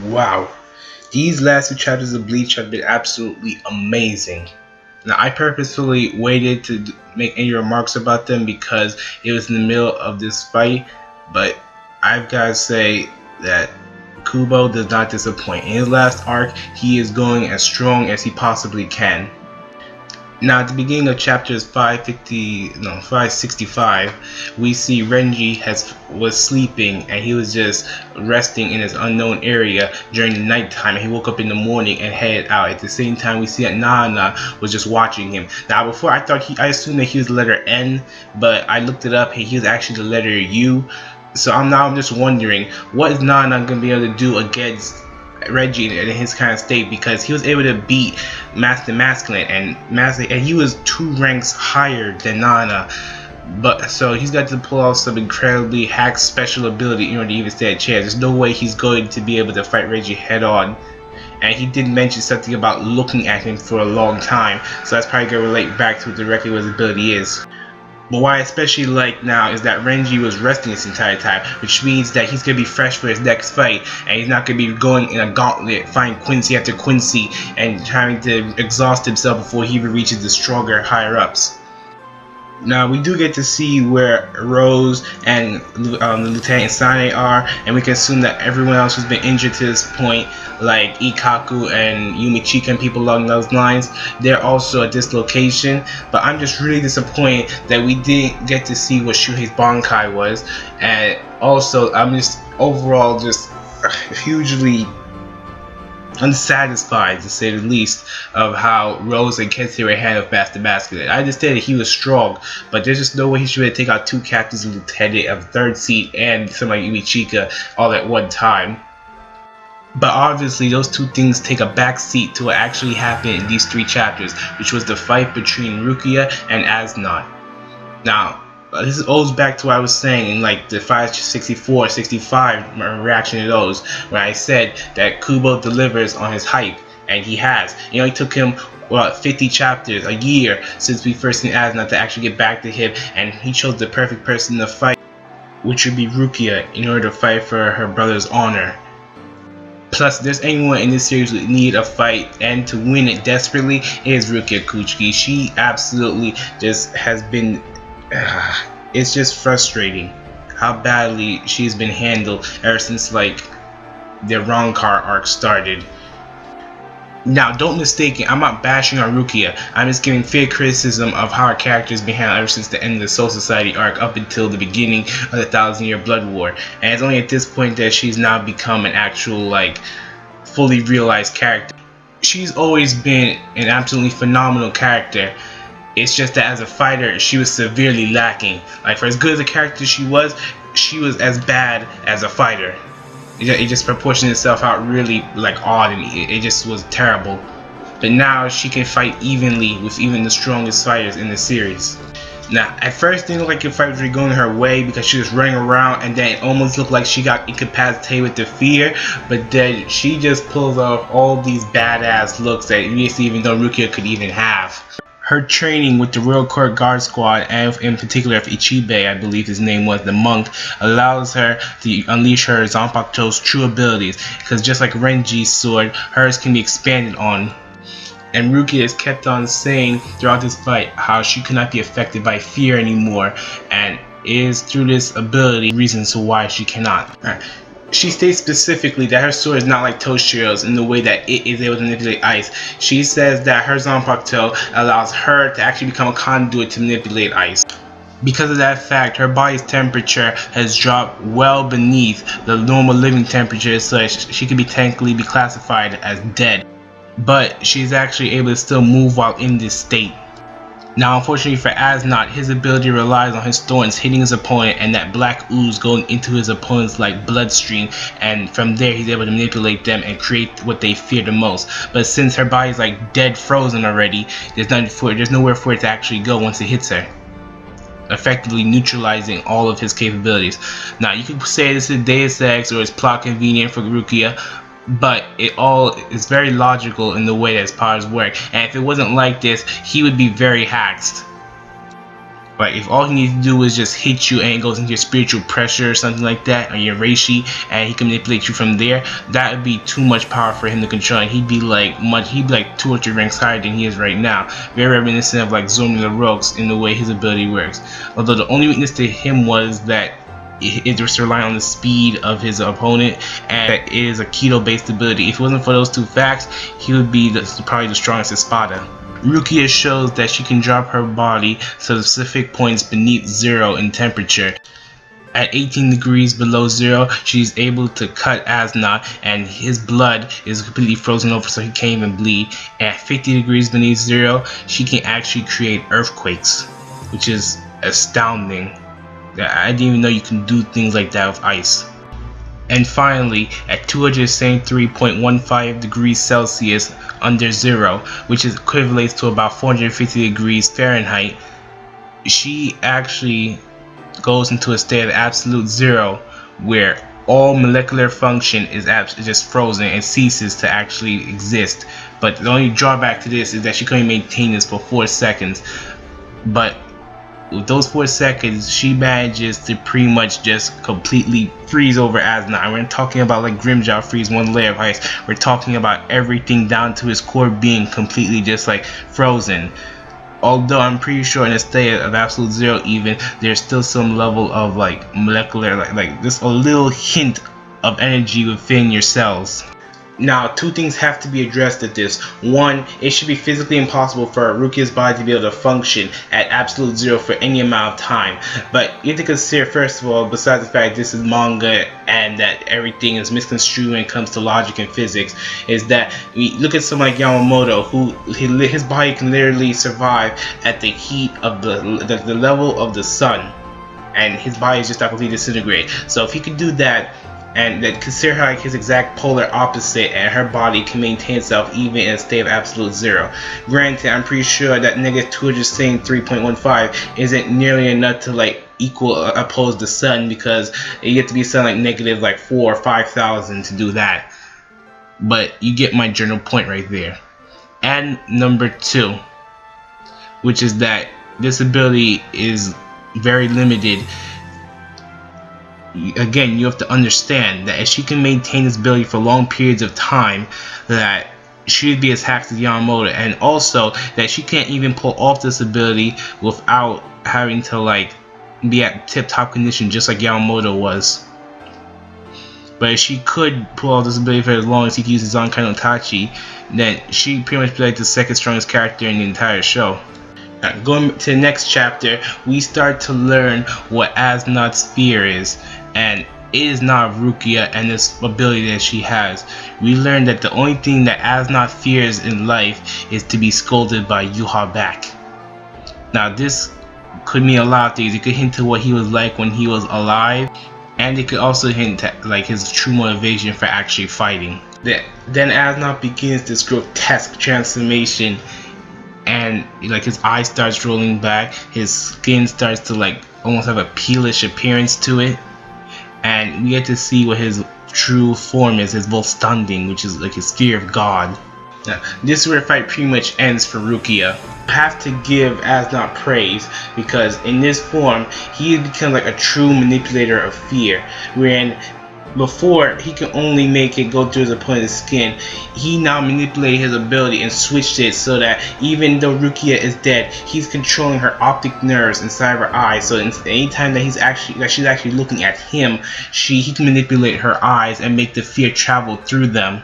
Wow, these last two chapters of Bleach have been absolutely amazing. Now, I purposefully waited to make any remarks about them because it was in the middle of this fight, but I've got to say that Kubo does not disappoint. In his last arc, he is going as strong as he possibly can. Now, at the beginning of chapters 565, we see Renji was sleeping and he was just resting in his unknown area during the nighttime, and he woke up in the morning and headed out. At the same time, we see that Nana was just watching him. Now, before I assumed that he was the letter N, but I looked it up and he was actually the letter U. So I'm just wondering, what is Nana gonna be able to do against Reggie in his kind of state, because he was able to beat Master Masculine and he was 2 ranks higher than Nana, but so he's got to pull off some incredibly hack special ability in order to even stand a chance. There's no way he's going to be able to fight Reggie head on, and he did mention something about looking at him for a long time, so that's probably going to relate back to directly what his ability is. But what I especially like now is that Renji was resting this entire time, which means that he's going to be fresh for his next fight, and he's not going to be going in a gauntlet, fighting Quincy after Quincy, and trying to exhaust himself before he even reaches the stronger higher-ups. Now, we do get to see where Rose and Lieutenant Sane are, and we can assume that everyone else who's been injured to this point, like Ikkaku and Yumichika and people along those lines, they're also at this location. But I'm just really disappointed that we didn't get to see what Shuhei's Bankai was, and also I'm just overall just hugely unsatisfied, to say the least, of how Rose and Kensei handled Master Masculine. I understand that he was strong, but there's just no way he should be able to take out 2 captains and lieutenant of 3rd seat and somebody like Yumichika all at one time. But obviously those 2 things take a back seat to what actually happened in these 3 chapters, which was the fight between Rukia and AsNodt. Now, this owes back to what I was saying in like the 564, 65 reaction to those, when I said that Kubo delivers on his hype, and he has. It only took him 50 chapters, a year, since we first seen AsNodt to actually get back to him, and he chose the perfect person to fight, which would be Rukia, in order to fight for her brother's honor. Plus, if there's anyone in this series who need a fight and to win it desperately, it is Rukia Kuchiki. She absolutely just has been it's just frustrating how badly she's been handled ever since like the Ronkar arc started. Now, don't mistake it, I'm not bashing on Rukia. I'm just giving fair criticism of how her character has been handled ever since the end of the Soul Society arc up until the beginning of the 1,000-Year Blood War. And it's only at this point that she's now become an actual, like, fully realized character. She's always been an absolutely phenomenal character. It's just that as a fighter, she was severely lacking. Like, for as good as a character she was as bad as a fighter. It just proportioned itself out really like odd, and it just was terrible. But now she can fight evenly with even the strongest fighters in the series. Now, at first it didn't look like the fight was really going her way because she was running around, and then it almost looked like she got incapacitated with the fear. But then she just pulls off all these badass looks that even though Rukia could even have. Her training with the Royal Court Guard Squad, and in particular of Ichibe, I believe his name was, the monk, allows her to unleash her Zanpakuto's true abilities, because just like Renji's sword, hers can be expanded on. And Rukia has kept on saying throughout this fight how she cannot be affected by fear anymore, and it is through this ability reasons why she cannot. She states specifically that her sword is not like Toshiro's in the way that it is able to manipulate ice. She says that her Zanpakuto allows her to actually become a conduit to manipulate ice. Because of that fact, her body's temperature has dropped well beneath the normal living temperature, so she could technically be classified as dead. But she's actually able to still move while in this state. Now, unfortunately for AsNodt, his ability relies on his thorns hitting his opponent and that black ooze going into his opponent's like bloodstream, and from there he's able to manipulate them and create what they fear the most. But since her body's like dead frozen already, there's nowhere for it to actually go once it hits her, effectively neutralizing all of his capabilities. Now, you could say this is Deus Ex or it's plot convenient for Rukia, but it all is very logical in the way that his powers work, and if it wasn't like this, he would be very hacked. Like, if all he needs to do is just hit you and it goes into your spiritual pressure or something like that, or your reishi, and he can manipulate you from there, that would be too much power for him to control, and he'd be like 2 or 3 ranks higher than he is right now. Very reminiscent of like Zomi LaRoque's in the way his ability works. Although the only weakness to him was that it was relying on the speed of his opponent, and it is a keto based ability. If it wasn't for those 2 facts, he would be probably the strongest Espada. Rukia shows that she can drop her body to specific points beneath 0 in temperature. At 18 degrees below 0, she's able to cut AsNodt, and his blood is completely frozen over so he can't even bleed. At 50 degrees beneath 0, she can actually create earthquakes, which is astounding. I didn't even know you can do things like that with ice. And finally, at 273.15 degrees Celsius under 0, which equates to about 450 degrees Fahrenheit, she actually goes into a state of absolute 0, where all molecular function is just frozen and ceases to actually exist. But the only drawback to this is that she can only maintain this for 4 seconds. But with those 4 seconds, she manages to pretty much just completely freeze over AsNodt. We're not talking about like Grimmjow freeze 1 layer of ice. We're talking about everything down to his core being completely just like frozen. Although I'm pretty sure in a state of absolute 0 even, there's still some level of like molecular, like just a little hint of energy within your cells. Now, 2 things have to be addressed at this. 1, it should be physically impossible for Rukia's body to be able to function at absolute 0 for any amount of time. But you have to consider, first of all, besides the fact this is manga and that everything is misconstrued when it comes to logic and physics, is that we look at someone like Yamamoto, who his body can literally survive at the heat of the level of the sun, and his body is just not completely disintegrate. So if he could do that, and that consider her like his exact polar opposite, and her body can maintain itself even in a state of absolute 0. Granted, I'm pretty sure that negative 273.15 isn't nearly enough to like oppose the sun, because you get to be something like negative like 4,000 or 5,000 to do that. But you get my general point right there. And number 2, which is that this ability is very limited. Again, you have to understand that if she can maintain this ability for long periods of time, that she would be as hacked as Yamamoto, and also that she can't even pull off this ability without having to like be at tip-top condition just like Yamamoto was. But if she could pull off this ability for as long as he could use his Zankai no Tachi, then she'd pretty much be like the 2nd strongest character in the entire show. Now, going to the next chapter, we start to learn what AsNot's fear is, and it is not Rukia and this ability that she has. We learn that the only thing that AsNot fears in life is to be scolded by Yuha back. Now, this could mean a lot of things. It could hint to what he was like when he was alive, and it could also hint at like his true motivation for actually fighting. Then AsNot begins this grotesque transformation, and like his eye starts rolling back, his skin starts to like almost have a peelish appearance to it, and we get to see what his true form is, his Volstanding, which is like his fear of God. Now, this is where the fight pretty much ends for Rukia. I have to give AsNot praise, because in this form he becomes like a true manipulator of fear, wherein before he can only make it go through his opponent's skin, he now manipulated his ability and switched it so that even though Rukia is dead, he's controlling her optic nerves inside of her eyes. So anytime that she's actually looking at him, he can manipulate her eyes and make the fear travel through them.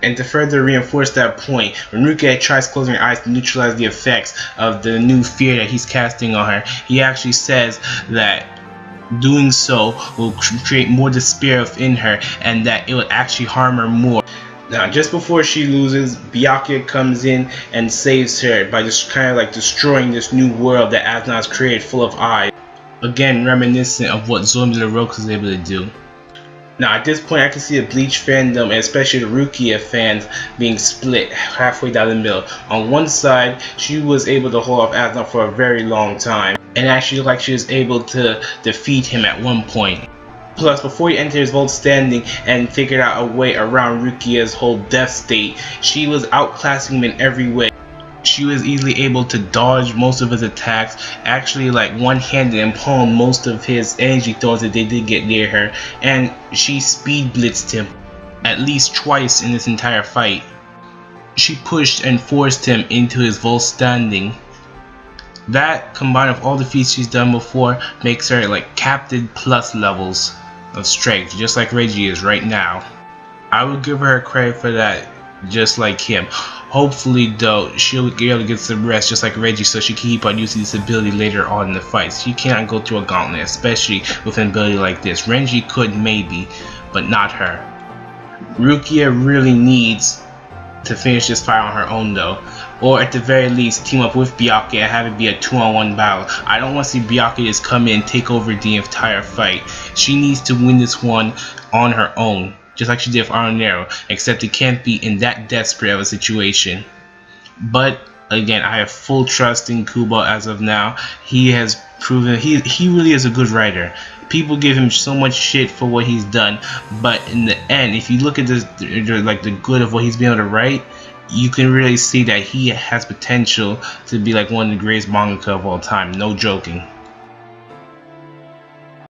And to further reinforce that point, when Rukia tries closing her eyes to neutralize the effects of the new fear that he's casting on her, he actually says that doing so will create more despair within her, and that it will actually harm her more. Now, just before she loses, Byakuya comes in and saves her by just kind of like destroying this new world that AsNodt has created full of eyes. Again, reminiscent of what Zomi LaRoque was able to do. Now, at this point, I can see the Bleach fandom, and especially the Rukia fans, being split halfway down the middle. On one side, she was able to hold off AsNodt for a very long time, and actually looked like she was able to defeat him at one point. Plus, before he entered his Volstanding and figured out a way around Rukia's whole death state, she was outclassing him in every way. She was easily able to dodge most of his attacks, actually like one-handed and palm most of his energy throws that they did get near her, and she speed blitzed him at least twice in this entire fight. She pushed and forced him into his vault standing. That, combined with all the feats she's done before, makes her like Captain Plus levels of strength, just like Reggie is right now. I would give her credit for that, just like him. Hopefully though, she'll be able to get some rest just like Reggie, so she can keep on using this ability later on in the fights. She cannot go through a gauntlet, especially with an ability like this. Renji could maybe, but not her. Rukia really needs to finish this fight on her own though, or at the very least team up with Byakuya and have it be a 2-on-1 battle. I don't want to see Byakuya just come in and take over the entire fight. She needs to win this one on her own, just like she did with Aronero, except it can't be in that desperate of a situation. But again, I have full trust in Kubo as of now. He has proven he really is a good writer. People give him so much shit for what he's done, but in the end, if you look at this, like the good of what he's been able to write, you can really see that he has potential to be like one of the greatest mangaka of all time. No joking.